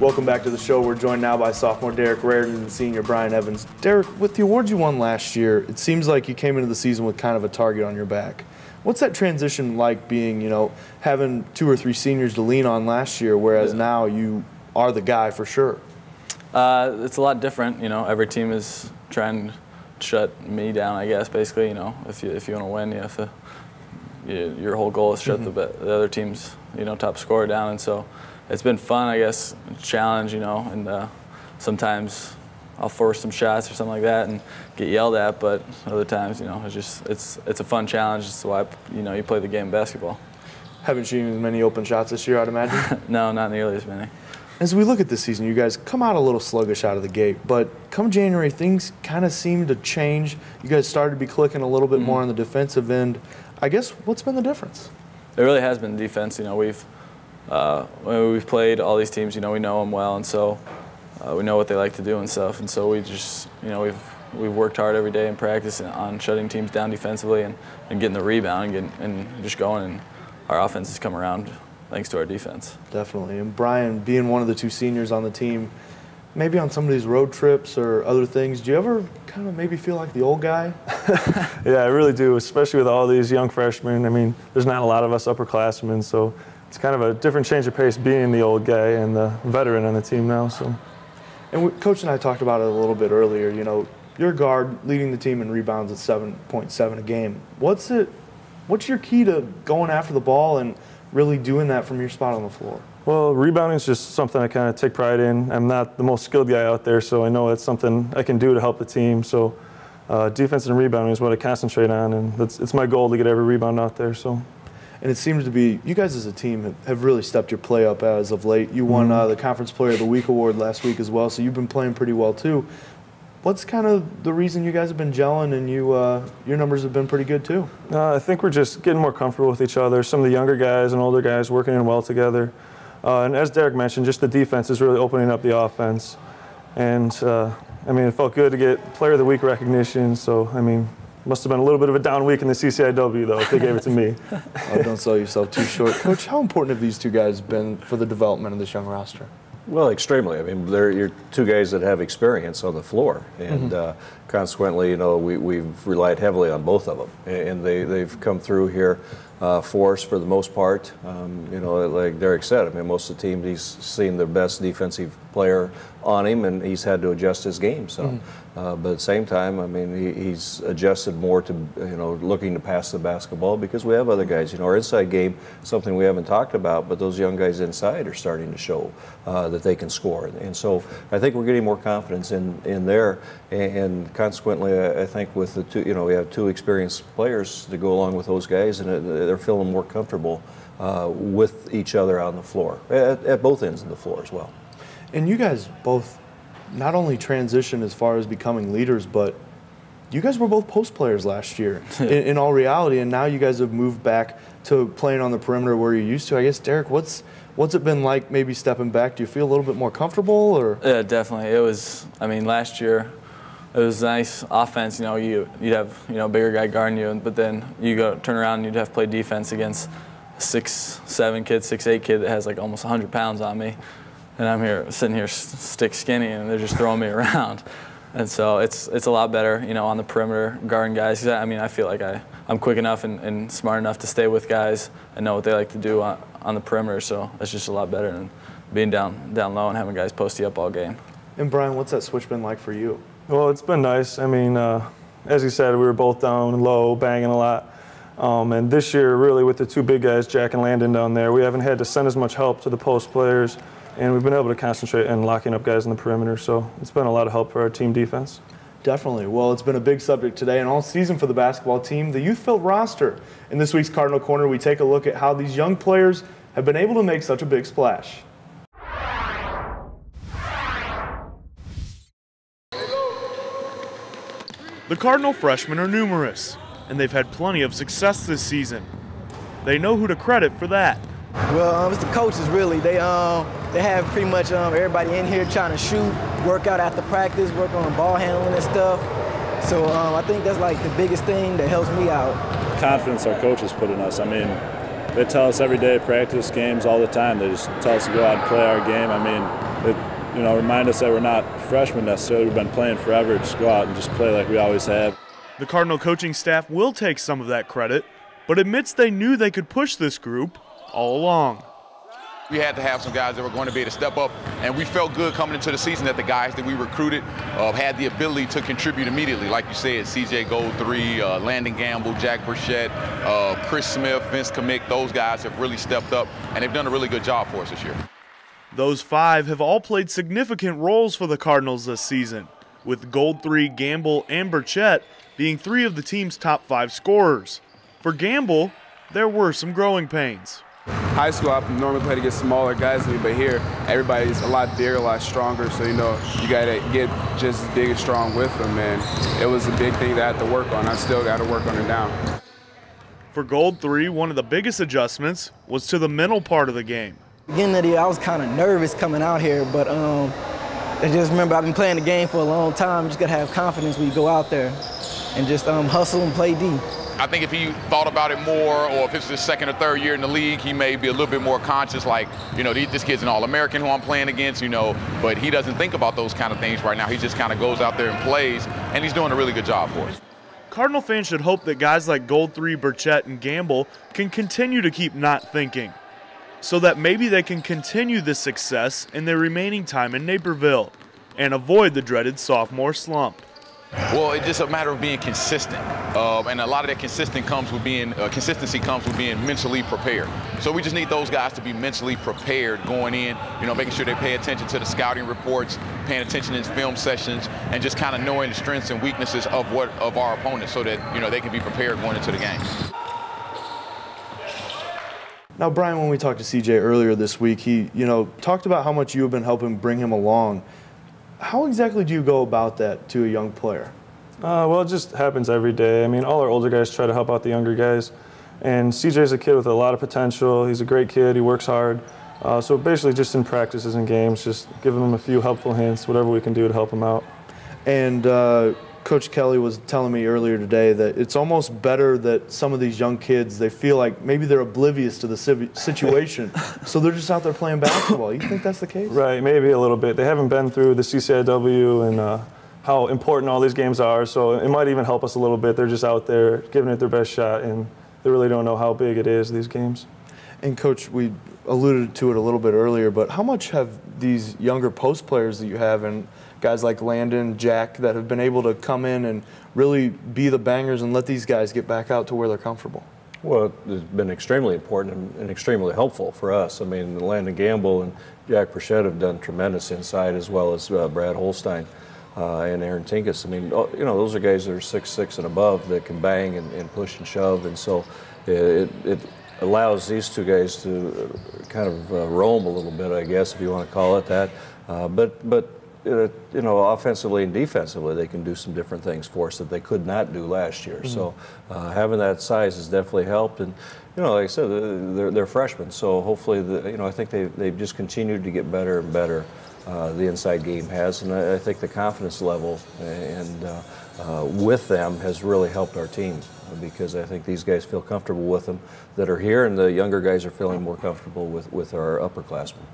Welcome back to the show. We're joined now by sophomore Derek Raridon and senior Brian Evans. Derek, with the awards you won last year, it seems like you came into the season with kind of a target on your back. What's that transition like being, having 2 or 3 seniors to lean on last year, whereas now you are the guy for sure? It's a lot different. Every team is trying to shut me down, I guess, basically. If you want to win, you have to, your whole goal is to shut the other team's, top scorer down. And so it's been fun, I guess, challenge, and sometimes I'll force some shots or something like that and get yelled at, but other times, it's a fun challenge. It's why, you play the game of basketball. Haven't seen as many open shots this year, I'd imagine? No, not nearly as many. As we look at this season, you guys come out a little sluggish out of the gate, but come January, things kind of seem to change. You guys started to be clicking a little bit more on the defensive end. I guess, what's been the difference? It really has been defense. We've played all these teams, we know them well, and so we know what they like to do and stuff. And so we just, we've worked hard every day in practice on shutting teams down defensively and getting the rebound and just going, and our offense has come around thanks to our defense. Definitely. And Brian, being one of the 2 seniors on the team, maybe on some of these road trips or other things, do you ever kind of maybe feel like the old guy? Yeah, I really do, especially with all these young freshmen. I mean, there's not a lot of us upperclassmen, so it's kind of a different change of pace being the old guy and the veteran on the team now. So. And Coach and I talked about it a little bit earlier. You're a guard leading the team in rebounds at 7.7 a game. What's your key to going after the ball and really doing that from your spot on the floor? Well, rebounding is just something I kind of take pride in. I'm not the most skilled guy out there, so I know it's something I can do to help the team. So defense and rebounding is what I concentrate on, and it's my goal to get every rebound out there. So. And it seems to be, you guys as a team have really stepped your play up as of late. You won the Conference Player of the Week award last week as well, so you've been playing pretty well too. What's kind of the reason you guys have been gelling and your numbers have been pretty good too? I think we're just getting more comfortable with each other. Some of the younger guys and older guys working in well together. And as Derek mentioned, just the defense is really opening up the offense. And, it felt good to get Player of the Week recognition. So, must have been a little bit of a down week in the CCIW, though, if they gave it to me. Oh, don't sell yourself too short. Coach, how important have these 2 guys been for the development of this young roster? Well, extremely. You're 2 guys that have experience on the floor, and consequently, we've relied heavily on both of them, and they've come through here for us for the most part. Like Derek said, most of the team, he's seen the best defensive player on him, and he's had to adjust his game some. But at the same time, he's adjusted more to, looking to pass the basketball because we have other guys. Our inside game, something we haven't talked about, but those young guys inside are starting to show that they can score. And so I think we're getting more confidence in there. And consequently, I think with the 2, we have 2 experienced players to go along with those guys, and they're feeling more comfortable with each other on the floor, at both ends of the floor as well. And you guys both not only transitioned as far as becoming leaders, but you guys were both post players last year in all reality, and now you guys have moved back to playing on the perimeter where you used to. I guess, Derek, what's it been like maybe stepping back? Do you feel a little bit more comfortable? Or? Yeah, definitely. It was, last year it was nice offense. You'd have, a bigger guy guarding you, but then you turn around and you'd have to play defense against a 6'7" kid, 6'8" kid that has like almost 100 pounds on me. And I'm sitting here stick skinny, and they're just throwing me around. And so it's a lot better, on the perimeter guarding guys. I feel like I'm quick enough and smart enough to stay with guys and know what they like to do on the perimeter. So it's just a lot better than being down low and having guys post you up all game. And Brian, what's that switch been like for you? Well, it's been nice. As you said, we were both down low, banging a lot. And this year, really, with the 2 big guys, Jack and Landon down there, we haven't had to send as much help to the post players. And we've been able to concentrate on locking up guys in the perimeter, so it's been a lot of help for our team defense. Definitely. Well, it's been a big subject today and all season for the basketball team, the youth-filled roster. In this week's Cardinal Corner, we take a look at how these young players have been able to make such a big splash. The Cardinal freshmen are numerous, and they've had plenty of success this season. They know who to credit for that. Well, it's the coaches, really. They have pretty much everybody in here trying to shoot, work out after practice, work on ball handling and stuff. So I think that's like the biggest thing that helps me out. Confidence our coaches put in us. They tell us every day, practice, games, all the time. They just tell us to go out and play our game. remind us that we're not freshmen necessarily. We've been playing forever. Just go out and just play like we always have. The Cardinal coaching staff will take some of that credit, but admits they knew they could push this group all along. We had to have some guys that were going to be able to step up, and we felt good coming into the season that the guys that we recruited had the ability to contribute immediately. Like you said, C.J. Gold-3, Landon Gamble, Jack Burchett, Chris Smith, Vince Kamick, those guys have really stepped up, and they've done a really good job for us this year. Those 5 have all played significant roles for the Cardinals this season, with Gold-3, Gamble, and Burchett being 3 of the team's top 5 scorers. For Gamble, there were some growing pains. High school, I normally play against smaller guys than me, but here, everybody's a lot bigger, a lot stronger, so, you got to get just as big and strong with them, and it was a big thing that I had to work on. I still got to work on it now. For Gold-3, one of the biggest adjustments was to the mental part of the game. Beginning of the year, I was kind of nervous coming out here, but I just remember I've been playing the game for a long time. You just got to have confidence when you go out there and just hustle and play D. I think if he thought about it more, or if it's his second or third year in the league, he may be a little bit more conscious, like, this kid's an All-American who I'm playing against, but he doesn't think about those kind of things right now. He just kind of goes out there and plays, and he's doing a really good job for us. Cardinal fans should hope that guys like Gold-3, Burchett, and Gamble can continue to keep not thinking, so that maybe they can continue this success in their remaining time in Naperville and avoid the dreaded sophomore slump. Well, it's just a matter of being consistent, and a lot of that consistency comes with being mentally prepared. So we just need those guys to be mentally prepared going in, making sure they pay attention to the scouting reports, paying attention in film sessions, and just kind of knowing the strengths and weaknesses of our opponents, so that they can be prepared going into the game. Now, Brian, when we talked to CJ earlier this week, he talked about how much you have been helping bring him along. How exactly do you go about that to a young player? Well, it just happens every day. I mean, all our older guys try to help out the younger guys. And CJ's a kid with a lot of potential. He's a great kid. He works hard. So basically just in practices and games, just giving him a few helpful hints, whatever we can do to help him out. And Coach Kelly was telling me earlier today that it's almost better that some of these young kids, they feel like maybe they're oblivious to the situation, so they're just out there playing basketball. You think that's the case? Right, maybe a little bit. They haven't been through the CCIW and how important all these games are, so it might even help us a little bit. They're just out there giving it their best shot, and they really don't know how big it is, these games. And Coach, we alluded to it a little bit earlier, but how much have these younger post players that you have, and guys like Landon, Jack, that have been able to come in and really be the bangers and let these guys get back out to where they're comfortable? Well, it's been extremely important and extremely helpful for us. I mean, Landon Gamble and Jack Burchett have done tremendous inside, as well as Brad Holstein and Aaron Tinkus. I mean, those are guys that are 6'6" and above that can bang and push and shove, and so it allows these two guys to kind of roam a little bit, I guess, if you want to call it that. But offensively and defensively, they can do some different things for us that they could not do last year. Mm-hmm. So having that size has definitely helped. And, like I said, they're freshmen. So hopefully, I think they've just continued to get better and better. The inside game has. And I think the confidence level and with them has really helped our team, because I think these guys feel comfortable with them that are here, and the younger guys are feeling more comfortable with our upperclassmen.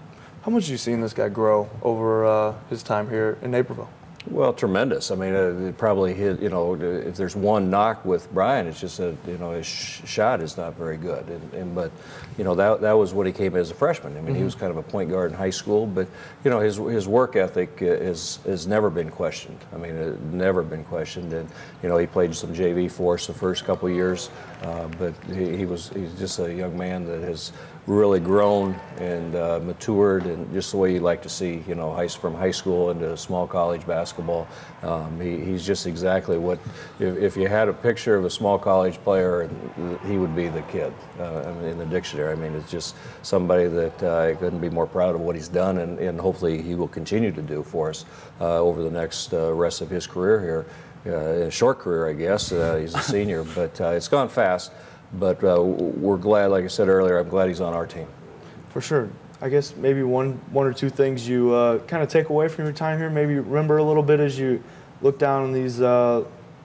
How much have you seen this guy grow over his time here in Naperville? Well, tremendous. I mean, it probably hit, if there's one knock with Brian, it's just that, his shot is not very good. But, that was what he came as a freshman. I mean, he was kind of a point guard in high school, but, his work ethic has never been questioned. I mean, never been questioned. And, he played some JV for us the first couple of years, but he's just a young man that has really grown and matured, and just the way you like to see, from high school into small college basketball. He's just exactly what, if you had a picture of a small college player, he would be the kid in the dictionary. I mean, it's just somebody that I couldn't be more proud of what he's done, and hopefully he will continue to do for us over the next rest of his career here. A short career, I guess. He's a senior, but it's gone fast. But we're glad, like I said earlier, I'm glad he's on our team. For sure. I guess maybe one or two things you kind of take away from your time here, maybe remember a little bit as you look down on these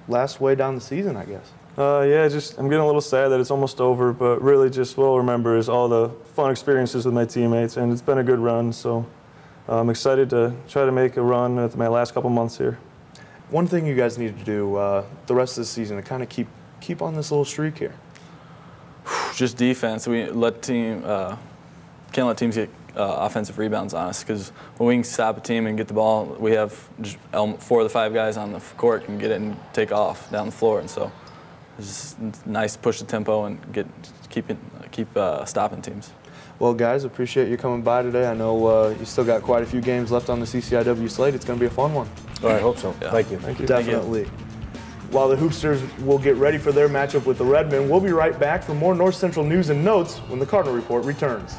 last way down the season, I guess. Yeah, I'm getting a little sad that it's almost over, but really just what I'll remember is all the fun experiences with my teammates, and it's been a good run, so I'm excited to try to make a run with my last couple months here. One thing you guys need to do the rest of the season to kind of keep on this little streak here. Just defense. We can't let teams get offensive rebounds on us, because when we can stop a team and get the ball, we have just 4 of the 5 guys on the court can get it and take off down the floor, and so it's just nice to push the tempo and keep stopping teams. Well, guys, appreciate you coming by today. I know you still got quite a few games left on the CCIW slate. It's going to be a fun one. All right, I hope so. Yeah. Thank you. Thank you. Definitely. While the Hoopsters will get ready for their matchup with the Redmen, we'll be right back for more North Central news and notes when the Cardinal Report returns.